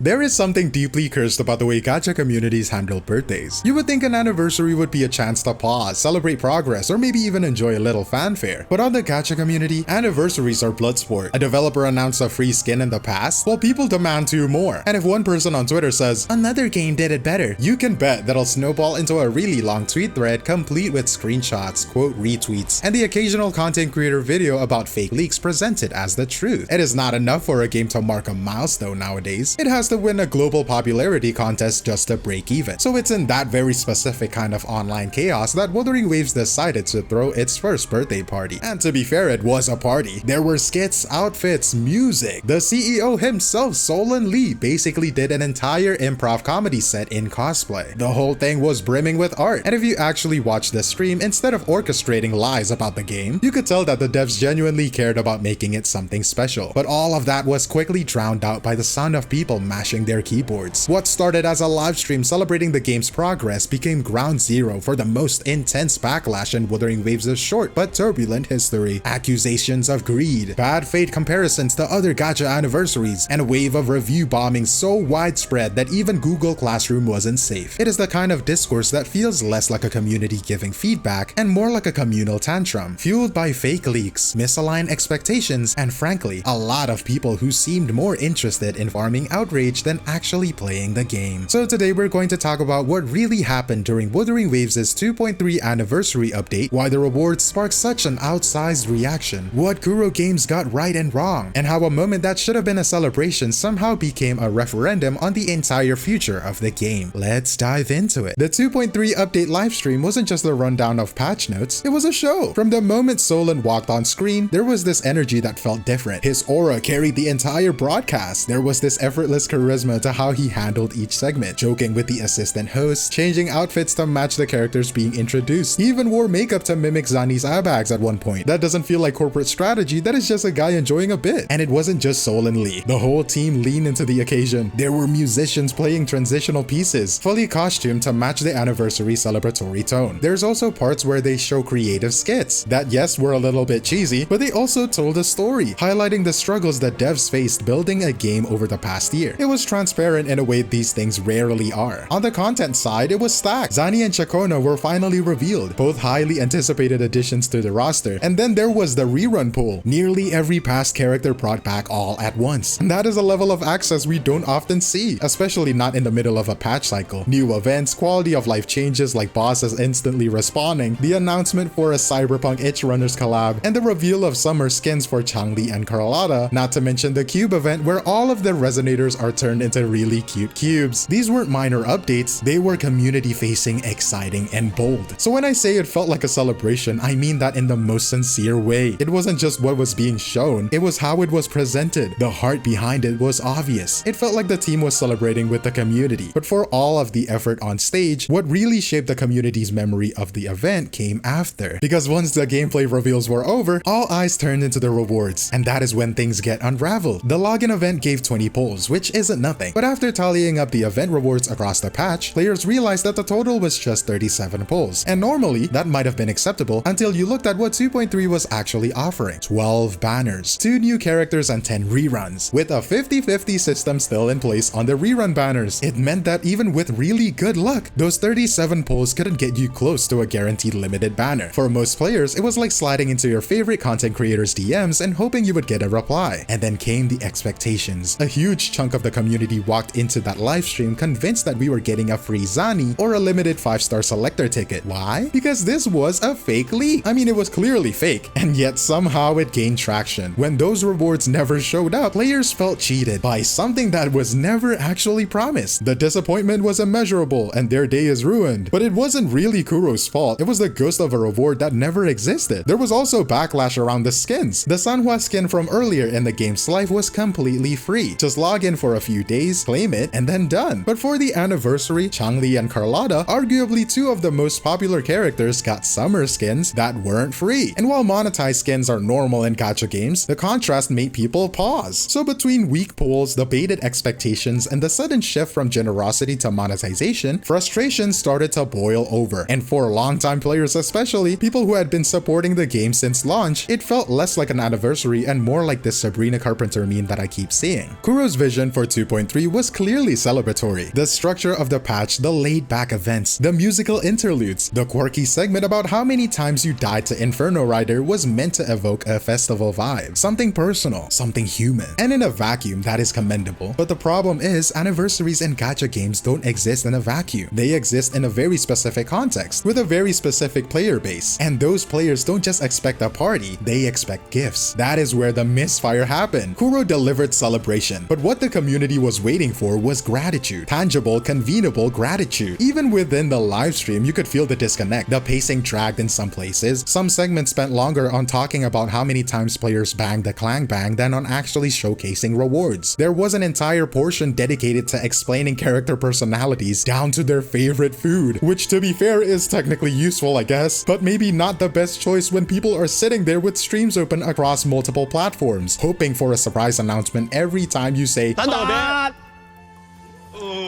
There is something deeply cursed about the way gacha communities handle birthdays. You would think an anniversary would be a chance to pause, celebrate progress, or maybe even enjoy a little fanfare. But on the gacha community, anniversaries are blood sport. A developer announced a free skin in the past, while people demand 2 more. And if one person on Twitter says, "Another game did it better," you can bet that'll snowball into a really long tweet thread complete with screenshots, quote retweets, and the occasional content creator video about fake leaks presented as the truth. It is not enough for a game to mark a milestone nowadays. It has to win a global popularity contest just to break even. So it's in that very specific kind of online chaos that Wuthering Waves decided to throw its first birthday party. And to be fair, it was a party. There were skits, outfits, music. The CEO himself, 𝗖cie𝗽𝗆𝗵𝗁, basically did an entire improv comedy set in cosplay. The whole thing was brimming with art, and if you actually watched the stream instead of orchestrating lies about the game, you could tell that the devs genuinely cared about making it something special. But all of that was quickly drowned out by the sound of people mashing their keyboards. What started as a live stream celebrating the game's progress became ground zero for the most intense backlash in Wuthering Waves' short but turbulent history. Accusations of greed, bad faith comparisons to other gacha anniversaries, and a wave of review bombing so widespread that even Google Classroom wasn't safe. It is the kind of discourse that feels less like a community giving feedback and more like a communal tantrum, fueled by fake leaks, misaligned expectations, and frankly, a lot of people who seemed more interested in farming outrage than actually playing the game. So today we're going to talk about what really happened during Wuthering Waves' 2.3 anniversary update, why the rewards sparked such an outsized reaction, what Kuro Games got right and wrong, and how a moment that should have been a celebration somehow became a referendum on the entire future of the game. Let's dive into it. The 2.3 update livestream wasn't just a rundown of patch notes, it was a show. From the moment 𝗖cie𝗽𝗆𝗵𝗁 walked on screen, there was this energy that felt different. His aura carried the entire broadcast. There was this effortless charisma to how he handled each segment, joking with the assistant hosts, changing outfits to match the characters being introduced. He even wore makeup to mimic 𝗖nie's eye bags at one point. That doesn't feel like corporate strategy, that is just a guy enjoying a bit. And it wasn't just 𝗖cie𝗽𝗆𝗵𝗁. The whole team leaned into the occasion. There were musicians playing transitional pieces, fully costumed to match the anniversary celebratory tone. There's also parts where they show creative skits that, yes, were a little bit cheesy, but they also told a story, highlighting the struggles that devs faced building a game over the past year. It was transparent in a way these things rarely are. On the content side, it was stacked. 𝗖nie and 𝗀𝗀𝗄 were finally revealed, both highly anticipated additions to the roster. And then there was the rerun pool. Nearly every past character brought back all at once. And that is a level of access we don't often see, especially not in the middle of a patch cycle. New events, quality of life changes like bosses instantly respawning, the announcement for a Cyberpunk Edgerunners collab, and the reveal of summer skins for 𝗀𝗍 and 𝗀𝗀𝗏, not to mention the cube event where all of the resonators are turned into really cute cubes. These weren't minor updates, they were community facing, exciting, and bold. So when I say it felt like a celebration, I mean that in the most sincere way. It wasn't just what was being shown, it was how it was presented. The heart behind it was obvious. It felt like the team was celebrating with the community. But for all of the effort on stage, what really shaped the community's memory of the event came after. Because once the gameplay reveals were over, all eyes turned into the rewards, and that is when things get unraveled. The login event gave 20 polls, which isn't nothing, but after tallying up the event rewards across the patch, players realized that the total was just 37 polls. And normally, that might have been acceptable until you looked at what 2.3 was actually offering. 12 banners, 2 new characters, and 10 reruns. With a 50-50 system still in place on the rerun banners, it meant that even with really good luck, those 37 polls couldn't get you close to a guaranteed limited banner. For most players, it was like sliding into your favorite content creator's DMs and hoping you would get a reply. And then came the expectations. A huge chunk of the community walked into that livestream convinced that we were getting a free 𝗖nie or a limited 5-star selector ticket. Why? Because this was a fake leak. I mean, it was clearly fake, and yet somehow it gained traction. When those rewards never showed up, players felt cheated by something that was never actually promised. The disappointment was immeasurable, and their day is ruined. But it wasn't really Kuro's fault, it was the ghost of a reward that never existed. There was also backlash around the skins. The Sanhua skin from earlier in the game's life was completely free. Just log in for a few days, claim it, and then done. But for the anniversary, 𝗀𝗍 and 𝗀𝗀𝗏, arguably 2 of the most popular characters, got summer skins that weren't free. And while monetized skins are normal in gacha games, the contrast made people pause. So between weak polls, the baited expectations, and the sudden shift from generosity to monetization, frustration started to boil over. And for longtime players especially, people who had been supporting the game since launch, it felt less like an anniversary and more like this Sabrina Carpenter meme that I keep seeing. Kuro's vision for 2.3 was clearly celebratory. The structure of the patch, the laid-back events, the musical interludes, the quirky segment about how many times you died to Inferno Rider was meant to evoke a festival vibe. Something personal, something human. And in a vacuum, that is commendable. But the problem is, anniversaries in gacha games don't exist in a vacuum. They exist in a very specific context, with a very specific player base. And those players don't just expect a party, they expect gifts. That is where the misfire happened. Kuro delivered celebration, but what the community was waiting for was gratitude. Tangible, convenable gratitude. Even within the live stream, you could feel the disconnect. The pacing dragged in some places. Some segments spent longer on talking about how many times players banged the clang bang than on actually showcasing rewards. There was an entire portion dedicated to explaining character personalities down to their favorite food, which to be fair is technically useful, I guess, but maybe not the best choice when people are sitting there with streams open across multiple platforms, hoping for a surprise announcement every time you say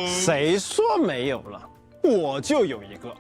谁说没有了？我就有一个。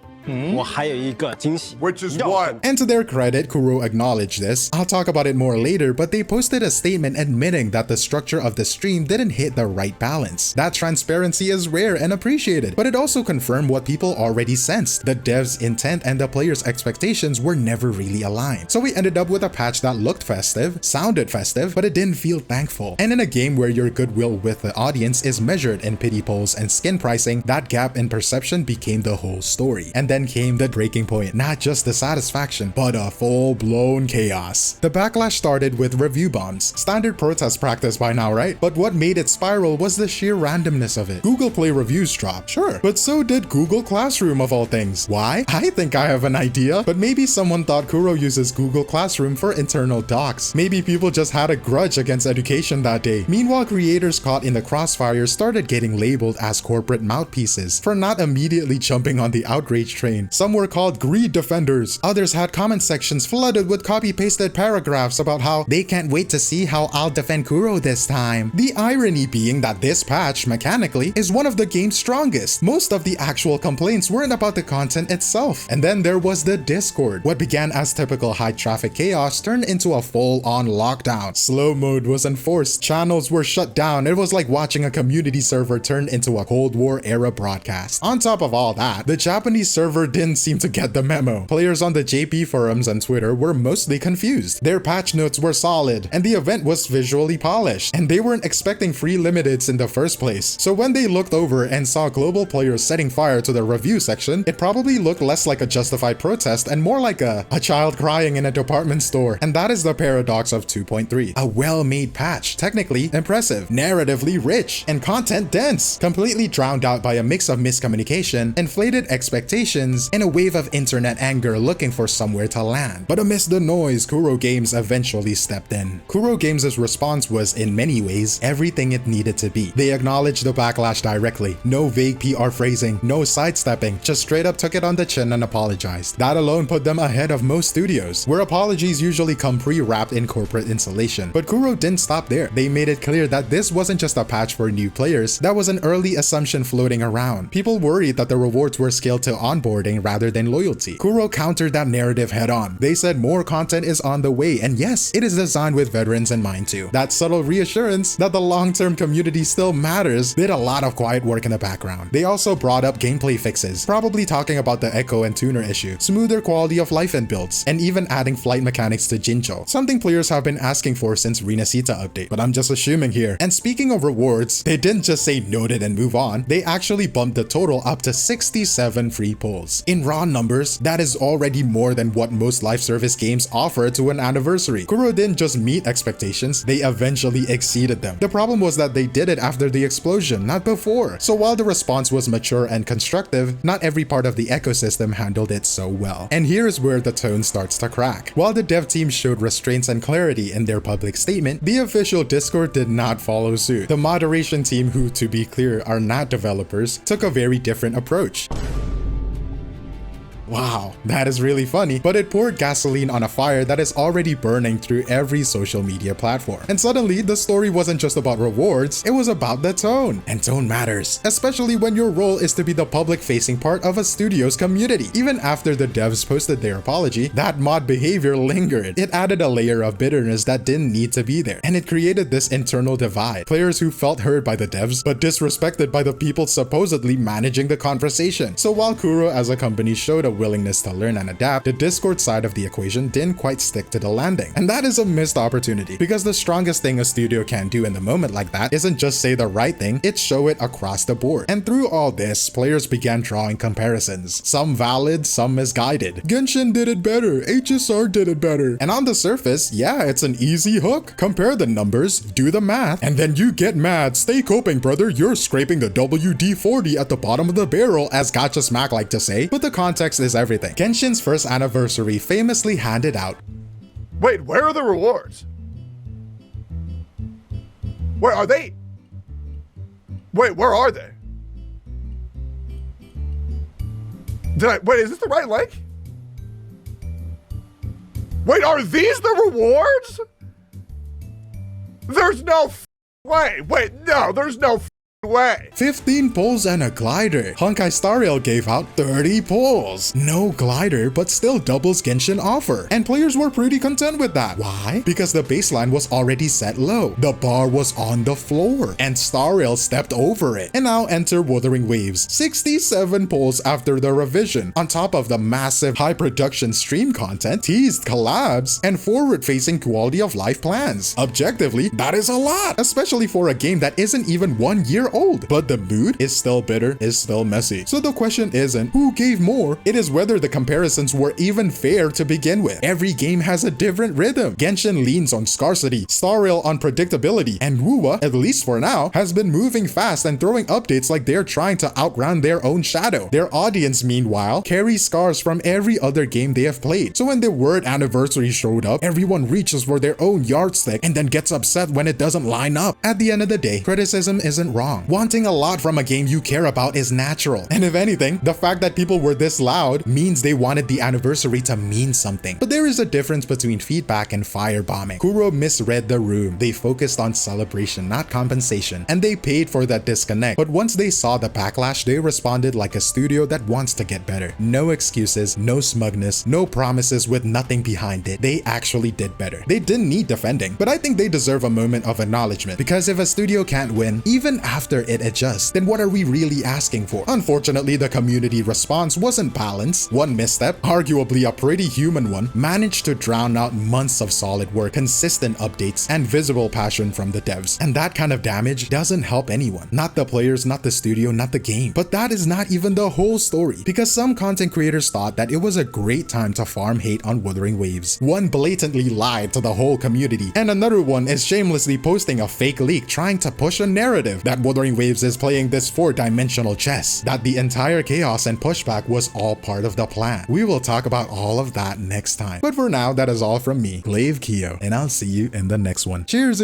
我还有一个惊喜。 Which is what? And to their credit, Kuro acknowledged this. I'll talk about it more later, but they posted a statement admitting that the structure of the stream didn't hit the right balance. That transparency is rare and appreciated, but it also confirmed what people already sensed. The dev's intent and the players' expectations were never really aligned. So we ended up with a patch that looked festive, sounded festive, but it didn't feel thankful. And in a game where your goodwill with the audience is measured in pity polls and skin pricing, that gap in perception became the whole story. And then came the breaking point, not just the satisfaction, but a full-blown chaos. The backlash started with review bombs, standard protest practice by now, right? But what made it spiral was the sheer randomness of it. Google Play reviews dropped, sure, but so did Google Classroom of all things. Why? I think I have an idea, but maybe someone thought Kuro uses Google Classroom for internal docs. Maybe people just had a grudge against education that day. Meanwhile, creators caught in the crossfire started getting labeled as corporate mouthpieces for not immediately jumping on the outrage train. Some were called greed defenders. Others had comment sections flooded with copy-pasted paragraphs about how they can't wait to see how I'll defend Kuro this time. The irony being that this patch, mechanically, is one of the game's strongest. Most of the actual complaints weren't about the content itself. And then there was the Discord. What began as typical high-traffic chaos turned into a full-on lockdown. Slow mode was enforced. Channels were shut down. It was like watching a community server turn into a Cold War era broadcast. On top of all that, the Japanese server didn't seem to get the memo. Players on the JP forums and Twitter were mostly confused. Their patch notes were solid, and the event was visually polished, and they weren't expecting free limiteds in the first place. So when they looked over and saw global players setting fire to the review section, it probably looked less like a justified protest and more like a child crying in a department store. And that is the paradox of 2.3. A well-made patch, technically impressive, narratively rich, and content dense, completely drowned out by a mix of miscommunication, inflated expectations, and a wave of internet anger looking for somewhere to land. But amidst the noise, Kuro Games eventually stepped in. Kuro Games' response was, in many ways, everything it needed to be. They acknowledged the backlash directly. No vague PR phrasing, no sidestepping, just straight up took it on the chin and apologized. That alone put them ahead of most studios, where apologies usually come pre-wrapped in corporate insulation. But Kuro didn't stop there. They made it clear that this wasn't just a patch for new players. That was an early assumption floating around. People worried that the rewards were scaled to onboarding rather than loyalty. Kuro countered that narrative head on. They said more content is on the way, and yes, it is designed with veterans in mind too. That subtle reassurance that the long-term community still matters did a lot of quiet work in the background. They also brought up gameplay fixes, probably talking about the echo and tuner issue, smoother quality of life in builds, and even adding flight mechanics to Jincho, something players have been asking for since Rinasita update, but I'm just assuming here. And speaking of rewards, they didn't just say noted and move on, they actually bumped the total up to 67 free pulls. In raw numbers, that is already more than what most live service games offer to an anniversary. Kuro didn't just meet expectations, they eventually exceeded them. The problem was that they did it after the explosion, not before. So while the response was mature and constructive, not every part of the ecosystem handled it so well. And here's where the tone starts to crack. While the dev team showed restraints and clarity in their public statement, the official Discord did not follow suit. The moderation team, who to be clear are not developers, took a very different approach. Wow, that is really funny, but it poured gasoline on a fire that is already burning through every social media platform. And suddenly, the story wasn't just about rewards, it was about the tone. And tone matters, especially when your role is to be the public-facing part of a studio's community. Even after the devs posted their apology, that mod behavior lingered. It added a layer of bitterness that didn't need to be there, and it created this internal divide. Players who felt heard by the devs, but disrespected by the people supposedly managing the conversation. So while Kuro as a company showed a willingness to learn and adapt, the Discord side of the equation didn't quite stick to the landing. And that is a missed opportunity, because the strongest thing a studio can do in the moment like that isn't just say the right thing, it's show it across the board. And through all this, players began drawing comparisons. Some valid, some misguided. Genshin did it better, HSR did it better. And on the surface, yeah, it's an easy hook. Compare the numbers, do the math, and then you get mad. Stay coping, brother, you're scraping the WD-40 at the bottom of the barrel, as 𝗖cie𝗽𝗆𝗵𝗁 like to say. But the context is everything. Genshin's first anniversary famously handed out, wait, where are the rewards? Where are they? Wait, where are they? Wait, is this the right link? Wait, are these the rewards? There's no way. Wait, no, there's no way. 15 pulls and a glider. 𝗖cie𝗽𝗆𝗵𝗁 gave out 30 pulls. No glider, but still doubles Genshin offer. And players were pretty content with that. Why? Because the baseline was already set low. The bar was on the floor, and 𝗖cie𝗽𝗆𝗵𝗁 stepped over it. And now enter Wuthering Waves. 67 pulls after the revision, on top of the massive high production stream content, teased collabs, and forward-facing quality of life plans. Objectively, that is a lot, especially for a game that isn't even 1 year old. But the mood is still bitter, is still messy. So the question isn't who gave more, it is whether the comparisons were even fair to begin with. Every game has a different rhythm. Genshin leans on scarcity, 𝗖𝗏𝗆 on predictability, and WUA, at least for now, has been moving fast and throwing updates like they're trying to outrun their own shadow. Their audience, meanwhile, carries scars from every other game they have played. So when the word anniversary showed up, everyone reaches for their own yardstick and then gets upset when it doesn't line up. At the end of the day, criticism isn't wrong. Wanting a lot from a game you care about is natural. And if anything, the fact that people were this loud means they wanted the anniversary to mean something. But there is a difference between feedback and firebombing. Kuro misread the room. They focused on celebration, not compensation, and they paid for that disconnect. But once they saw the backlash, they responded like a studio that wants to get better. No excuses, no smugness, no promises with nothing behind it. They actually did better. They didn't need defending, but I think they deserve a moment of acknowledgement, because if a studio can't win, even after it adjusts, then what are we really asking for? Unfortunately, the community response wasn't balanced. One misstep, arguably a pretty human one, managed to drown out months of solid work, consistent updates, and visible passion from the devs. And that kind of damage doesn't help anyone. Not the players, not the studio, not the game. But that is not even the whole story, because some content creators thought that it was a great time to farm hate on Wuthering Waves. One blatantly lied to the whole community, and another one is shamelessly posting a fake leak trying to push a narrative that Wuthering Waves is playing this four-dimensional chess, that the entire chaos and pushback was all part of the plan. We will talk about all of that next time. But for now, that is all from me, Glaivekiyo, and I'll see you in the next one. Cheers!